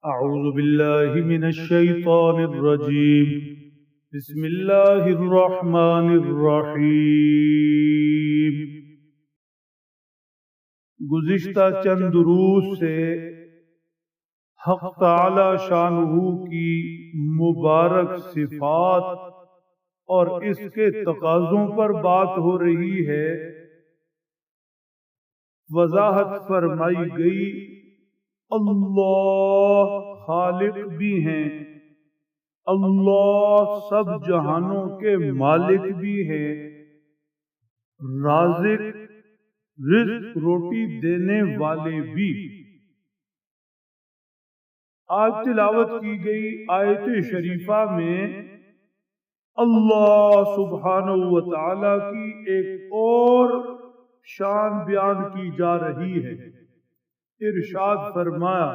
أعوذ بالله من الشيطان الرجيم بسم الله الرحمن الرحيم۔ گزشتہ چند دروس سے حق تعالی شانہ کی مبارک صفات اور اس کے تقاضوں پر بات ہو رہی ہے۔ وضاحت فرمائی گئی اللہ خالق بھی ہیں، اللہ سب جہانوں کے مالک بھی ہیں، رازق رزق روٹی دینے والے بھی۔ آج تلاوت کی گئی آیت شریفہ میں اللہ سبحانہ و تعالی کی ایک اور شان بیان کی جا رہی ہے۔ ارشاد فرمایا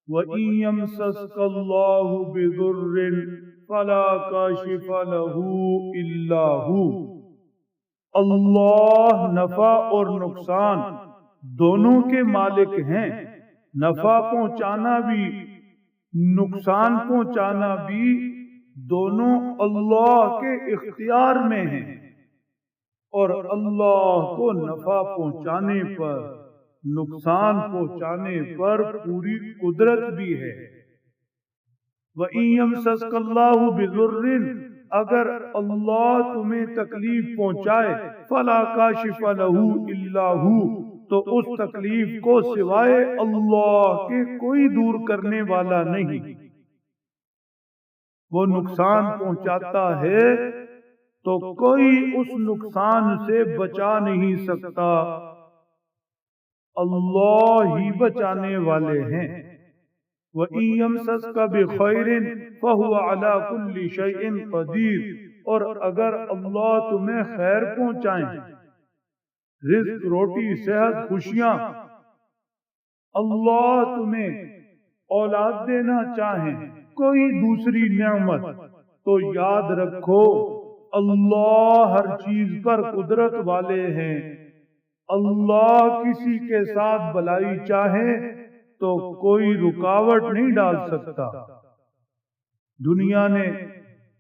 وَإِن يَمْسَسْكَ اللَّهُ بِضُرٍّ فَلَا كَاشِفَ لَهُ إِلَّا هُوَ۔ اللہ نفع اور نقصان دونوں کے مالک ہیں، نفع پہنچانا بھی نقصان پہنچانا بھی دونوں اللہ کے اختیار میں ہیں، اور اللہ کو نفع پہنچانے پر نقصان پہنچانے پر پوری قدرت بھی ہے۔ وَإِن يَمْسَسْكَ اللَّهُ بِضُرٍّ، اگر اللہ تمہیں تکلیف پہنچائے فَلَا كَاشِفَ لَهُ إِلَّا هُوَ، تو اس تکلیف کو سوائے اللہ کے کوئی دور کرنے والا نہیں۔ وہ نقصان پہنچاتا ہے تو کوئی اس نقصان سے بچا نہیں سکتا، اللہ ہی بچانے والے ہیں۔ وَإِن يَمْسَسْكَ بِخَيْرٍ فَهُوَ عَلَى كُلِّ شَيْءٍ قَدِيرٌ، اور اگر اللہ تمہیں خیر پہنچائیں، رزق روٹی صحت خوشیاں، اللہ تمہیں اولاد دینا چاہیں، کوئی دوسری نعمت، تو یاد رکھو اللہ ہر چیز پر قدرت والے ہیں۔ اللہ کسی کے ساتھ بلائی چاہے تو کوئی رکاوٹ نہیں ڈال سکتا۔ دنیا نے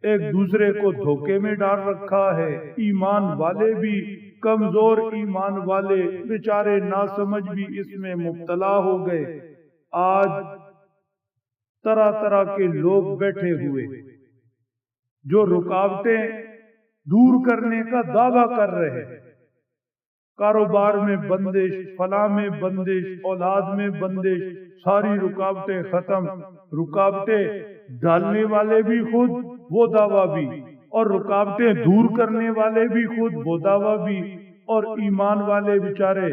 ایک دوسرے کو دھوکے میں ڈال رکھا ہے، ایمان والے بھی، کمزور ایمان والے بیچارے ناسمجھ بھی اس میں مبتلا ہو گئے۔ آج طرح طرح کے لوگ بیٹھے ہوئے جو رکاوٹیں دور کرنے کا دعویٰ کر رہے ہیں، کاروبار میں بندش، فلاں میں بندش، اولاد میں بندش، ساری رکاوٹیں ختم۔ رکاوٹیں ڈالنے والے بھی خود، وہ دعویٰ بھی، اور رکاوٹیں دور کرنے والے بھی خود، وہ دعویٰ بھی، اور ایمان والے بیچارے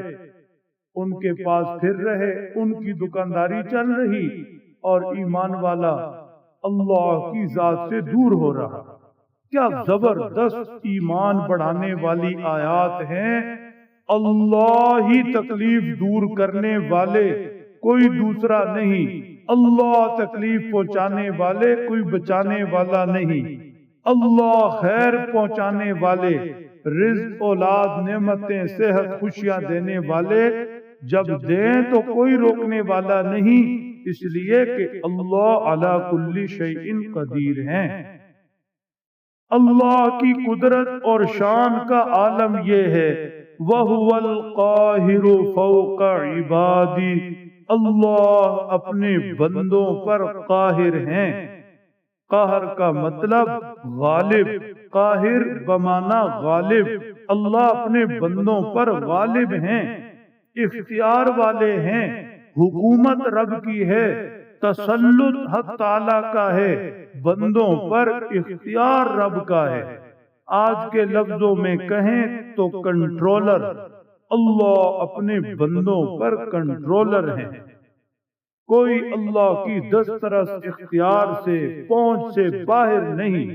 ان کے پاس پھر رہے، ان کی دکانداری چل رہی، اور ایمان والا اللہ کی ذات سے دور ہو رہا۔ کیا زبردست ایمان بڑھانے والی آیات ہیں۔ اللہ ہی تکلیف دور کرنے والے، کوئی دوسرا نہیں۔ اللہ تکلیف پہنچانے والے، کوئی بچانے والا نہیں۔ اللہ خیر پہنچانے والے، رزق اولاد نعمتیں صحت خوشیاں دینے والے، جب دیں تو کوئی روکنے والا نہیں، اس لیے کہ اللہ علی کل شیء قدیر ہیں۔ اللہ کی قدرت اور شان کا عالم یہ ہے وَهُوَ الْقَاهِرُ فَوْقَ عِبَادِهِ، اللہ اپنے بندوں پر قاہر ہیں۔ قہر کا مطلب غالب، قاہر بمعنی غالب، اللہ اپنے بندوں پر غالب ہیں، اختیار والے ہیں، حکومت رب کی ہے، تسلط حق تعالی کا ہے، بندوں پر اختیار رب کا ہے۔ آج کے لفظوں میں کہیں تو کنٹرولر، اللہ اپنے بندوں پر کنٹرولر ہیں۔ کوئی اللہ کی دسترس اختیار سے، پہنچ سے باہر نہیں۔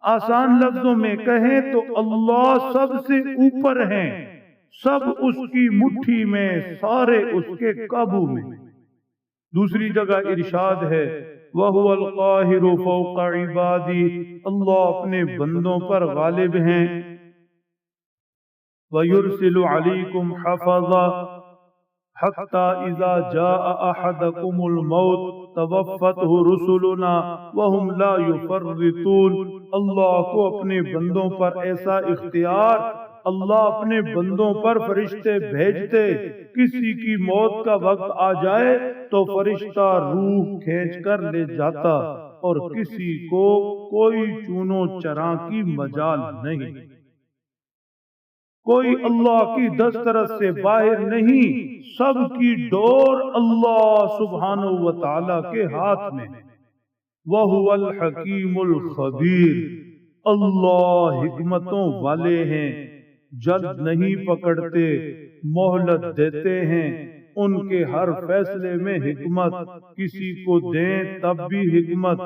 آسان لفظوں میں کہیں تو اللہ سب سے اوپر ہیں، سب اس کی مٹھی میں، سارے اس کے قابو میں۔ دوسری جگہ ارشاد ہے وَهُوَ الْقَاهِرُ فَوْقَ عِبَادِهِ، اللہ اپنے بندوں پر غالب ہیں۔ وَيُرْسِلُ عَلَيْكُمْ حَفَظًا حَتَّى إِذَا جَاءَ أَحَدَكُمُ الْمَوْتُ توفتہ رسلنا وہم لا یفرطون، اللہ کو اپنے بندوں پر ایسا اختیار، اللہ اپنے بندوں پر فرشتے بھیجتے، کسی کی موت کا وقت آ جائے تو فرشتہ روح کھینچ کر لے جاتا، اور کسی کو کوئی چونو چراں کی مجال نہیں، کوئی اللہ کی دسترس سے باہر نہیں، سب کی ڈور اللہ سبحانہ و تعالی کے ہاتھ میں۔ وَهُوَ الْحَكِيمُ الْخَبِيرُ، اللہ حکمتوں والے ہیں، جلد نہیں پکڑتے، مہلت دیتے ہیں، ان کے ہر فیصلے میں حکمت، کسی کو دیں تب بھی حکمت،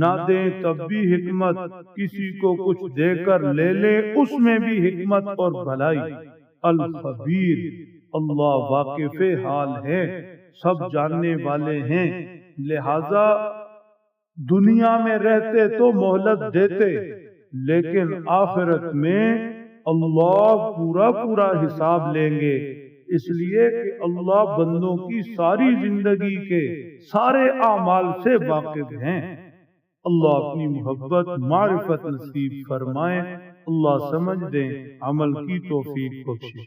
نہ دیں تب بھی حکمت، کسی کو کچھ دے کر لے لے اس میں بھی حکمت اور بھلائی۔ الخبیر، اللہ واقف حال ہے، سب جاننے والے ہیں، لہذا دنیا میں رہتے تو مہلت دیتے، لیکن آخرت میں اللہ پورا پورا حساب لیں گے، اس لیے کہ اللہ بندوں کی ساری زندگی کے سارے اعمال سے واقف ہیں۔ اللہ اپنی محبت معرفت نصیب فرمائے، اللہ سمجھ دیں، عمل کی توفیق بخشے۔